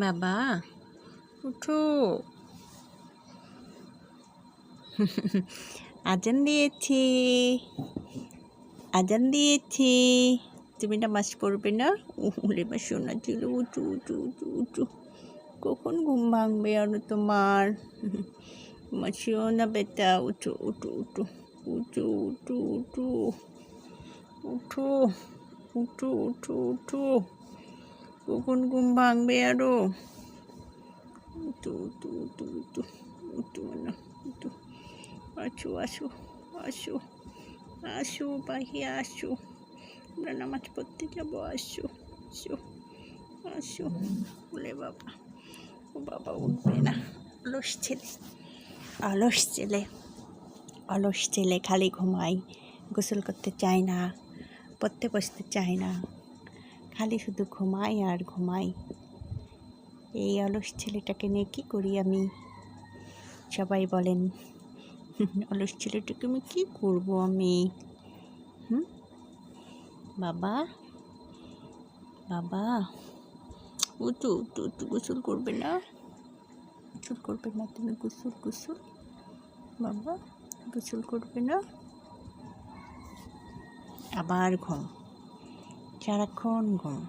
বাবা উঠো। আজান দিয়েছি, আজান দিয়েছি। তুমি নামাজ পড়বে না? ওরে মা সোনা ছিল, উঠু উঠু উঠু উঠু। কখন ঘুম ভাঙবে আরো তোমার? আমার সোনা বেটা, উঠো উঠু উঠু উঠু উঠু উঠু উঠো উঠু উঠু উঠু। কখন ঘুম ভাঙবে আরো? উঠু উঠু উঠু উঠু উঠু না উঠু। আসো আসো আসো আসো, বাহিরে আসো, আমরা নামাজ পড়তে যাবো। আসো আসো আসো। বলে বাবা, ও বাবা উঠবে না। অলস ছেলে, অলস ছেলে, অলস ছেলে, খালি ঘুমাই, গোসল করতে চায় না, পড়তে বসতে চায় না, খালি শুধু ঘুমাই আর ঘুমাই। এই অলস ছেলেটাকে নিয়ে কী করি আমি? সবাই বলেন, অলস ছেলেটাকে আমি কী করবো আমি? বাবা, বাবা উঠু উঠু উঠু। গোসল করবে না? গোসল করবে না তুমি? গোসল গোসল বাবা, গোসল করবে না? আবার ঘুম, সারাক্ষণ ঘুম।